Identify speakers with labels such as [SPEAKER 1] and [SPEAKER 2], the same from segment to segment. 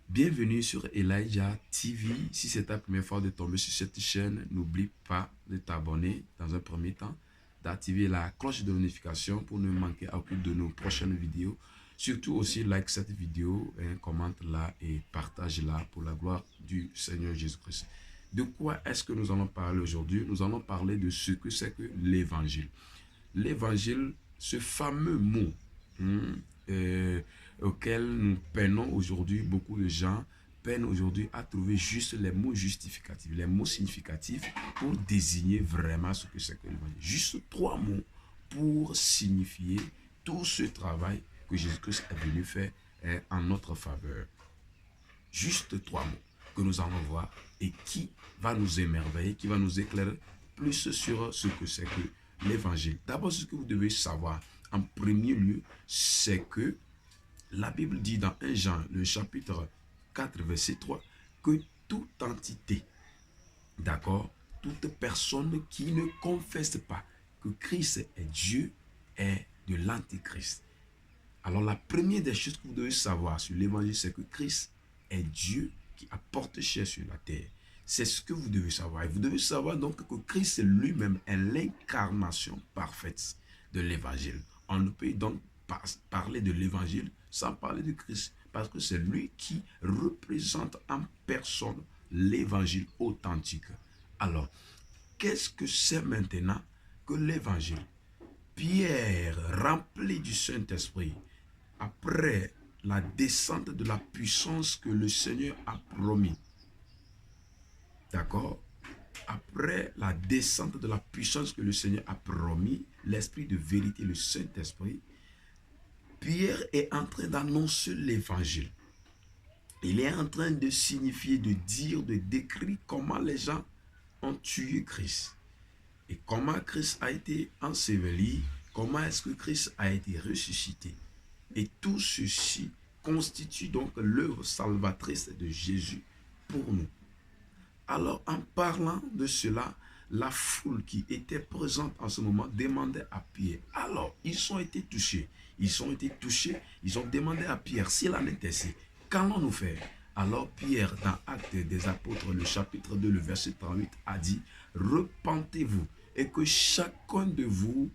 [SPEAKER 1] Bienvenue sur Elijah TV. Si c'est ta première fois de tomber sur cette chaîne, n'oublie pas de t'abonner dans un premier temps, d'activer la cloche de notification pour ne manquer aucune de nos prochaines vidéos. Surtout aussi, like cette vidéo, commente-la et partage-la pour la gloire du Seigneur Jésus-Christ. De quoi est-ce que nous allons parler aujourd'hui? Nous allons parler de ce que c'est que l'évangile. L'évangile, ce fameux mot auquel nous peinons aujourd'hui, beaucoup de gens peinent aujourd'hui à trouver juste les mots justificatifs, les mots significatifs pour désigner vraiment ce que c'est que l'évangile. Juste trois mots pour signifier tout ce travail que Jésus-Christ est venu faire en notre faveur. Juste trois mots que nous allons voir et qui va nous émerveiller, qui va nous éclairer plus sur ce que c'est que l'évangile. D'abord, ce que vous devez savoir en premier lieu, c'est que la Bible dit dans 1 Jean, le chapitre 4, verset 3, que toute entité, d'accord, toute personne qui ne confesse pas que Christ est Dieu est de l'antichrist. Alors la première des choses que vous devez savoir sur l'évangile, c'est que Christ est Dieu qui apporte chair sur la terre. C'est ce que vous devez savoir. Et vous devez savoir donc que Christ lui-même est l'incarnation parfaite de l'évangile. On ne peut donc pas parler de l'évangile sans parler de Christ, parce que c'est lui qui représente en personne l'évangile authentique. Alors, qu'est-ce que c'est maintenant que l'évangile? Pierre, rempli du Saint-Esprit, après la descente de la puissance que le Seigneur a promis, d'accord? Après la descente de la puissance que le Seigneur a promis, l'Esprit de vérité, le Saint-Esprit, Pierre est en train d'annoncer l'évangile. Il est en train de signifier, de dire, de décrire comment les gens ont tué Christ. Et comment Christ a été enseveli, comment est-ce que Christ a été ressuscité. Et tout ceci constitue donc l'œuvre salvatrice de Jésus pour nous. Alors, en parlant de cela, la foule qui était présente en ce moment demandait à Pierre. Alors, ils ont été touchés. Ils ont demandé à Pierre, s'il en était ainsi, qu'allons-nous faire? Alors Pierre, dans Actes des Apôtres, le chapitre 2, le verset 38, a dit, repentez-vous et que chacun de vous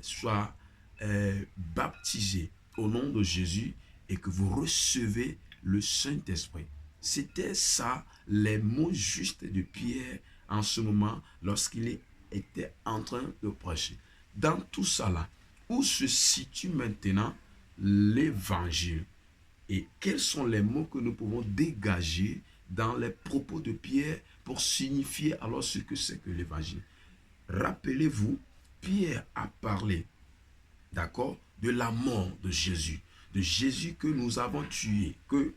[SPEAKER 1] soit baptisé au nom de Jésus et que vous recevez le Saint-Esprit. C'était ça, les mots justes de Pierre en ce moment, lorsqu'il était en train de prêcher. Dans tout ça là, où se situe maintenant l'évangile? Et quels sont les mots que nous pouvons dégager dans les propos de Pierre pour signifier alors ce que c'est que l'évangile? Rappelez-vous, Pierre a parlé, d'accord, de la mort de Jésus que nous avons tué, que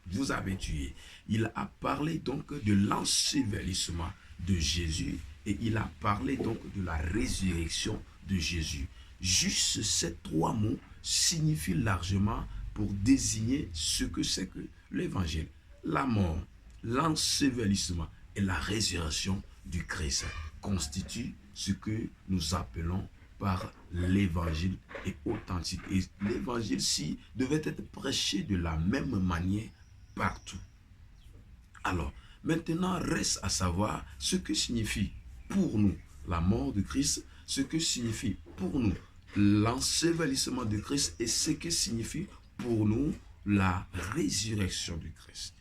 [SPEAKER 1] vous avez tué. Il a parlé donc de l'ensevelissement de Jésus et il a parlé donc de la résurrection de Jésus. Juste ces trois mots signifient largement pour désigner ce que c'est que l'évangile. La mort, l'ensevelissement et la résurrection du Christ constituent ce que nous appelons par l'évangile est authentique. Et l'évangile-ci devait être prêché de la même manière partout. Alors, maintenant, reste à savoir ce que signifie pour nous la mort de Christ, ce que signifie pour nous l'ensevelissement de Christ et ce que signifie pour nous la résurrection de Christ.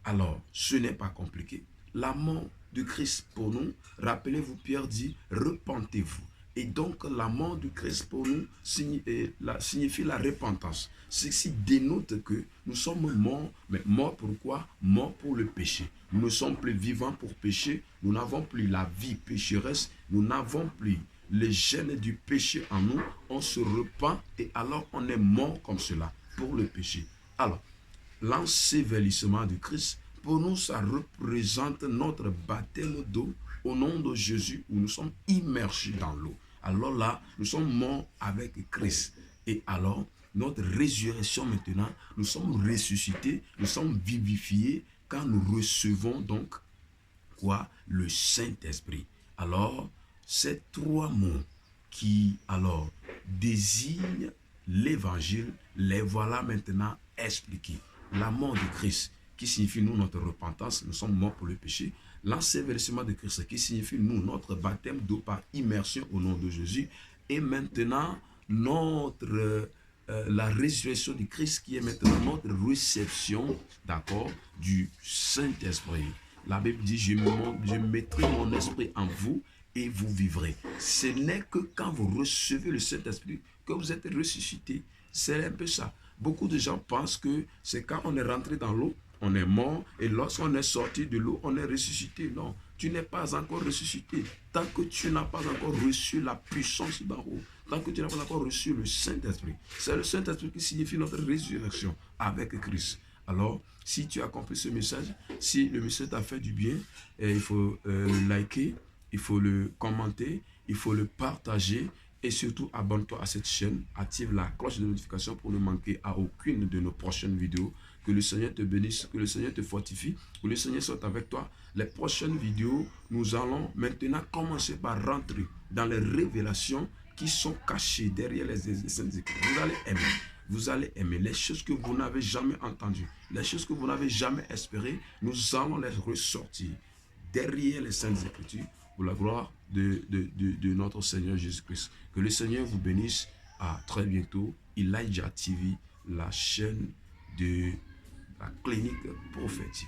[SPEAKER 1] Alors, ce n'est pas compliqué. La mort de Christ pour nous, rappelez-vous, Pierre dit, repentez-vous. Et donc, la mort de Christ pour nous signifie la repentance. Ceci dénote que nous sommes morts, mais morts pourquoi? Morts pour le péché. Nous ne sommes plus vivants pour pécher, nous n'avons plus la vie pécheresse, nous n'avons plus les gènes du péché en nous, on se repent et alors on est mort comme cela pour le péché. Alors, l'ensevelissement de Christ, pour nous, ça représente notre baptême d'eau au nom de Jésus où nous sommes immergés dans l'eau. Alors là, nous sommes morts avec Christ. Et alors, notre résurrection maintenant, nous sommes ressuscités, nous sommes vivifiés quand nous recevons donc quoi? Le Saint-Esprit. Alors, ces trois mots qui alors désignent l'évangile, les voilà maintenant expliqués. la mort de Christ, qui signifie nous notre repentance, nous sommes morts pour le péché. L'ensevelissement de Christ, qui signifie nous notre baptême d'eau par immersion au nom de Jésus. Et maintenant, la résurrection du Christ, qui est maintenant notre réception, d'accord, du Saint-Esprit. La Bible dit, je mettrai mon esprit en vous et vous vivrez. Ce n'est que quand vous recevez le Saint-Esprit que vous êtes ressuscité. C'est un peu ça. Beaucoup de gens pensent que c'est quand on est rentré dans l'eau, on est mort, et lorsqu'on est sorti de l'eau, on est ressuscité. Non, tu n'es pas encore ressuscité. Tant que tu n'as pas encore reçu la puissance d'en haut, tant que tu n'as pas encore reçu le Saint-Esprit. C'est le Saint-Esprit qui signifie notre résurrection avec Christ. Alors, si tu as compris ce message, si le message t'a fait du bien, il faut liker, il faut le commenter, il faut le partager et surtout abonne-toi à cette chaîne, active la cloche de notification pour ne manquer à aucune de nos prochaines vidéos. Que le Seigneur te bénisse, que le Seigneur te fortifie, que le Seigneur soit avec toi. Les prochaines vidéos, nous allons maintenant commencer par rentrer dans les révélations qui sont cachées derrière les Saintes Écritures. Vous allez aimer. Vous allez aimer les choses que vous n'avez jamais entendues, les choses que vous n'avez jamais espérées. Nous allons les ressortir derrière les Saintes Écritures pour la gloire de notre Seigneur Jésus-Christ. Que le Seigneur vous bénisse. À très bientôt. Elijah TV, la chaîne de la clinique prophétique.